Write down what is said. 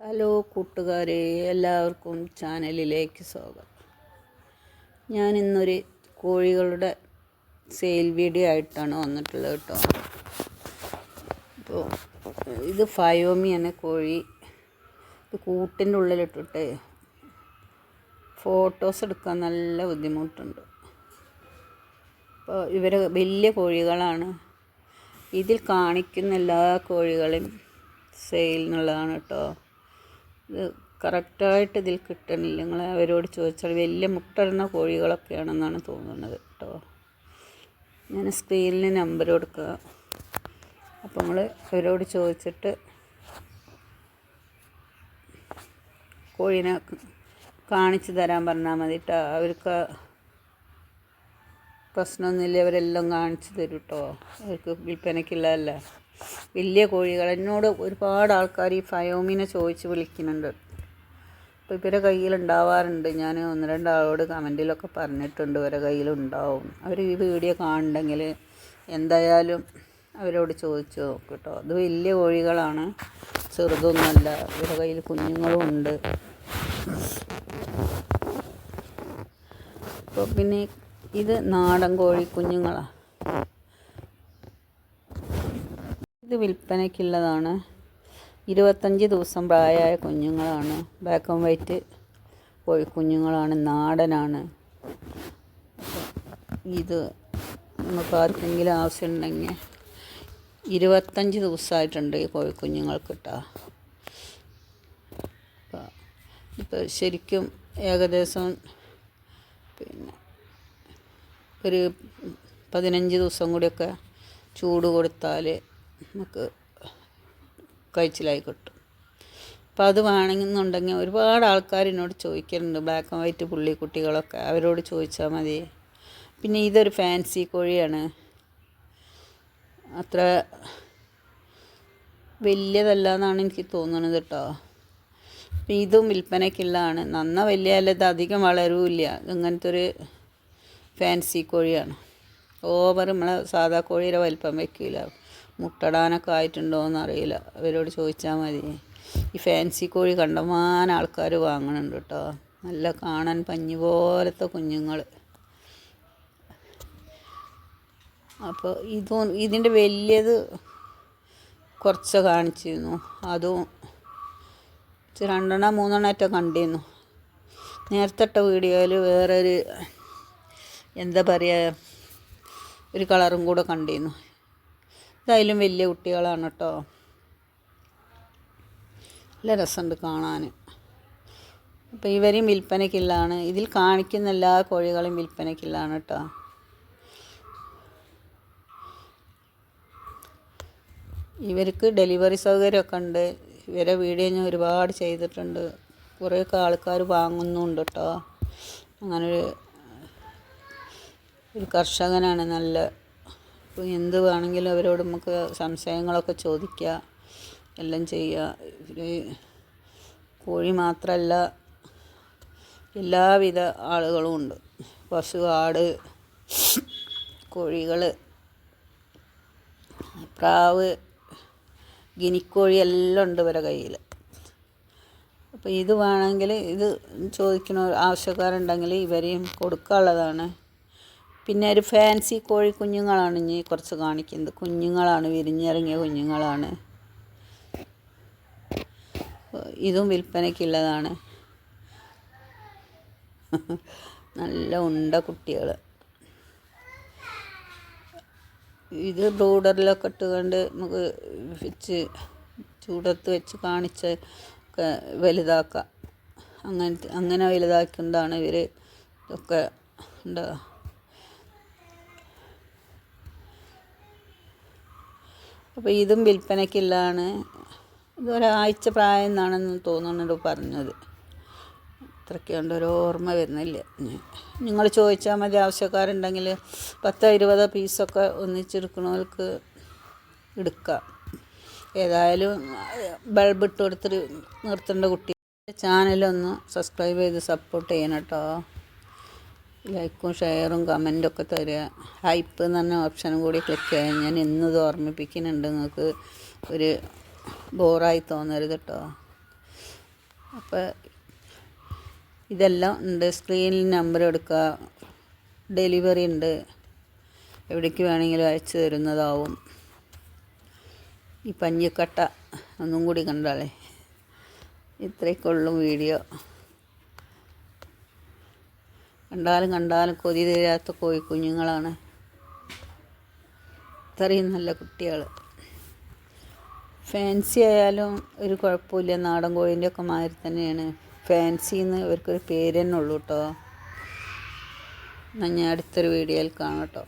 Hello കൂട്ടുകാരെ, എല്ലാവർക്കും ചാനലിലേക്ക് സ്വാഗതം. ഞാൻ ഇന്നൊരു കോഴികളുടെ സെയിൽ വീഡിയോ ആയിട്ടാണ് വന്നിട്ടുള്ളത് കേട്ടോ. അപ്പോൾ ഇത് ഫയോമിയാണ് കോഴി. ഇത് കൂട്ടിൻ്റെ ഉള്ളിലിട്ടിട്ട് ഫോട്ടോസ് എടുക്കാൻ നല്ല ബുദ്ധിമുട്ടുണ്ട്. അപ്പോൾ ഇവർ വലിയ കോഴികളാണ്. ഇതിൽ കാണിക്കുന്ന എല്ലാ കോഴികളും സെയിലിനുള്ളതാണ് കേട്ടോ. ഇത് കറക്റ്റായിട്ട് ഇതിൽ കിട്ടണില്ല. നിങ്ങൾ അവരോട് ചോദിച്ചാൽ വലിയ മുട്ടയിടുന്ന കോഴികളൊക്കെയാണെന്നാണ് തോന്നുന്നത് കേട്ടോ. ഞാൻ സ്ക്രീനിൽ നമ്പർ കൊടുക്കുക. അപ്പോൾ നമ്മൾ അവരോട് ചോദിച്ചിട്ട് കോഴീനെ കാണിച്ചു തരാൻ പറഞ്ഞാൽ മതി കേട്ടോ. അവർക്ക് പ്രശ്നമൊന്നുമില്ല, അവരെല്ലാം കാണിച്ചു തരും കേട്ടോ. അവർക്ക് വിൽപ്പനയ്ക്കുള്ളതല്ല. വലിയ കോഴികൾ. എന്നോട് ഒരുപാട് ആൾക്കാർ ഈ ഫയോമിനെ ചോദിച്ച് വിളിക്കുന്നുണ്ട്. അപ്പോൾ ഇവരെ കയ്യിലുണ്ടാവാറുണ്ട്. ഞാൻ ഒന്ന് രണ്ടാളോട് കമൻറ്റിലൊക്കെ പറഞ്ഞിട്ടുണ്ട് ഇവരെ കയ്യിലുണ്ടാവും. അവർ ഈ വീഡിയോ കാണുന്നുണ്ടെങ്കിൽ എന്തായാലും അവരോട് ചോദിച്ചു നോക്കും കേട്ടോ. ഇത് വലിയ കോഴികളാണ്, ചെറുതൊന്നുമല്ല. ഇവരുടെ കയ്യിൽ കുഞ്ഞുങ്ങളും ഉണ്ട്. അപ്പോൾ പിന്നെ ഇത് നാടൻ കോഴി കുഞ്ഞുങ്ങളാണ്. ഇത് വിൽപ്പനയ്ക്കുള്ളതാണ്. 25 ദിവസം പ്രായമായ കുഞ്ഞുങ്ങളാണ്. ബ്ലാക്ക് ആൻഡ് വൈറ്റ് കോഴിക്കുഞ്ഞുങ്ങളാണ്, നാടനാണ്. ഇത് നമുക്ക് ആർക്കെങ്കിലും ആവശ്യമുണ്ടെങ്കിൽ 25 ദിവസമായിട്ടുണ്ട് ഈ കോഴിക്കുഞ്ഞുങ്ങൾക്ക് കേട്ടോ. ഇപ്പോൾ ശരിക്കും ഏകദേശം പിന്നെ ഒരു 15 ദിവസം കൂടിയൊക്കെ ചൂട് കൊടുത്താൽ നമുക്ക് കഴിച്ചിലായി കിട്ടും. അപ്പോൾ അത് വേണമെന്നുണ്ടെങ്കിൽ ഒരുപാട് ആൾക്കാർ എന്നോട് ചോദിക്കലുണ്ട്, ബ്ലാക്ക് ആൻഡ് വൈറ്റ് പുള്ളിക്കുട്ടികളൊക്കെ. അവരോട് ചോദിച്ചാൽ മതി. പിന്നെ ഇതൊരു ഫാൻസി കോഴിയാണ്. അത്ര വലിയതല്ല എന്നാണ് എനിക്ക് തോന്നുന്നത് കേട്ടോ. അപ്പം ഇതും വിൽപ്പനയ്ക്കുള്ളതാണ്. വലിയ ഇത് അധികം വളരുമില്ല. ഇങ്ങനത്തെ ഒരു ഫാൻസി കോഴിയാണ്. ഓവർ നമ്മളെ സാധാ കോഴിയുടെ വലിപ്പം വയ്ക്കില്ല. മുട്ടടാനൊക്കെ ആയിട്ടുണ്ടോ എന്നറിയില്ല. അവരോട് ചോദിച്ചാൽ മതി. ഈ ഫാൻസി കോഴി കണ്ടമാനം ആൾക്കാർ വാങ്ങണുണ്ട് കേട്ടോ. നല്ല കാണാൻ പഞ്ഞി പോലത്തെ കുഞ്ഞുങ്ങൾ. അപ്പോൾ ഇതിൻ്റെ വലിയത് കുറച്ച് കാണിച്ചിരുന്നു. അതും 2 3 കണ്ടിരുന്നു. നേരത്തെ ഇട്ട വീഡിയോയിൽ വേറൊരു എന്താ പറയുക, ഒരു കളറും കൂടെ കണ്ടിരുന്നു. ഇതായാലും വലിയ കുട്ടികളാണ് കേട്ടോ. നല്ല രസമുണ്ട് കാണാൻ. അപ്പോൾ ഇവരെയും വിൽപ്പനയ്ക്കുള്ളതാണ്. ഇതിൽ കാണിക്കുന്ന എല്ലാ കോഴികളും വിൽപ്പനയ്ക്കുള്ളതാണ് കേട്ടോ. ഇവർക്ക് ഡെലിവറി സൗകര്യമൊക്കെ ഉണ്ട്. ഇവരെ വീഡിയോ ഞാൻ ഒരുപാട് ചെയ്തിട്ടുണ്ട്. കുറേയൊക്കെ ആൾക്കാർ വാങ്ങുന്നുണ്ട് കേട്ടോ. അങ്ങനൊരു കർഷകനാണ്. നല്ല ഇപ്പോൾ എന്ത് വേണമെങ്കിലും അവരോട് നമുക്ക് സംശയങ്ങളൊക്കെ ചോദിക്കുക, എല്ലാം ചെയ്യുക. കോഴി മാത്രമല്ല, എല്ലാവിധ ആളുകളും ഉണ്ട്. പശു, ആട്, കോഴികൾ, പ്രാവ്, ഗിനിക്കോഴി എല്ലാം ഉണ്ട് ഇവരെ കയ്യിൽ. അപ്പോൾ ഇത് വേണമെങ്കിൽ ഇത് ചോദിക്കുന്ന ആവശ്യക്കാരുണ്ടെങ്കിൽ ഇവരെയും കൊടുക്കാനുള്ളതാണ്. പിന്നെ ഒരു ഫാൻസി കോഴി കുഞ്ഞുങ്ങളാണ് ഇനി കുറച്ച് കാണിക്കുന്നത്. കുഞ്ഞുങ്ങളാണ്, വിരിഞ്ഞിറങ്ങിയ കുഞ്ഞുങ്ങളാണ്. ഇതും വിൽപ്പനയ്ക്കുള്ളതാണ്. നല്ല ഉണ്ട കുട്ടികൾ. ഇത് ബ്രൂഡറിലൊക്കെ ഇട്ടുകൊണ്ട് നമുക്ക് ചൂടത്ത് വെച്ച് കാണിച്ച് വലുതാക്കാം. അങ്ങനെ വലുതാക്കുന്നതാണ് ഇവർ ഇതൊക്കെ ഉണ്ടാവുക. അപ്പോൾ ഇതും വിൽപ്പനയ്ക്കുള്ളതാണ്. ഇതൊരാഴ്ച പ്രായം എന്നാണെന്ന് തോന്നുന്നുണ്ട് പറഞ്ഞത്. അത്രയ്ക്കുണ്ട്, ഒരു ഓർമ്മ വരുന്നില്ല. നിങ്ങൾ ചോദിച്ചാൽ മതി. ആവശ്യക്കാരുണ്ടെങ്കിൽ 10-20 പീസൊക്കെ ഒന്നിച്ചെടുക്കണവർക്ക് എടുക്കാം. ഏതായാലും ബൾബ് ഇട്ട് കൊടുത്തിട്ട് നിർത്തേണ്ട കുട്ടി. ചാനലൊന്ന് സബ്സ്ക്രൈബ് ചെയ്ത് സപ്പോർട്ട് ചെയ്യണം കേട്ടോ. ലൈക്കും ഷെയറും കമൻറ്റൊക്കെ തരിക. ഹൈപ്പ് എന്ന് പറഞ്ഞ ഓപ്ഷനും കൂടി ക്ലിക്ക് ചെയ്യാൻ ഞാൻ എന്നത് ഓർമ്മിപ്പിക്കുന്നുണ്ട്. നിങ്ങൾക്ക് ഒരു ബോറായി തോന്നരുത് കേട്ടോ. അപ്പോൾ ഇതെല്ലാം ഉണ്ട്. സ്ക്രീനിൽ നമ്പർ എടുക്കുക, ഡെലിവറി ഉണ്ട്, എവിടേക്ക് വേണമെങ്കിലും അയച്ചു തരുന്നതാവും. ഈ പഞ്ഞിക്കട്ട ഒന്നും കൂടി കണ്ടാലേ. ഇത്രയൊക്കെയുള്ളൂ വീഡിയോ. കണ്ടാലും കൊതി തീരാത്ത കോഴിക്കുഞ്ഞുങ്ങളാണ്. ഇത്രയും നല്ല കുട്ടികൾ. ഫാൻസി ആയാലും ഒരു കുഴപ്പമില്ല, നാടൻ കോഴീൻ്റെ ഒക്കെ മാതിരി തന്നെയാണ്. ഫാൻസിന്ന് ഇവർക്കൊരു പേര് തന്നെ ഉള്ളൂ കേട്ടോ. എന്നാൽ ഞാൻ അടുത്തൊരു വീഡിയോയിൽ കാണാം കേട്ടോ.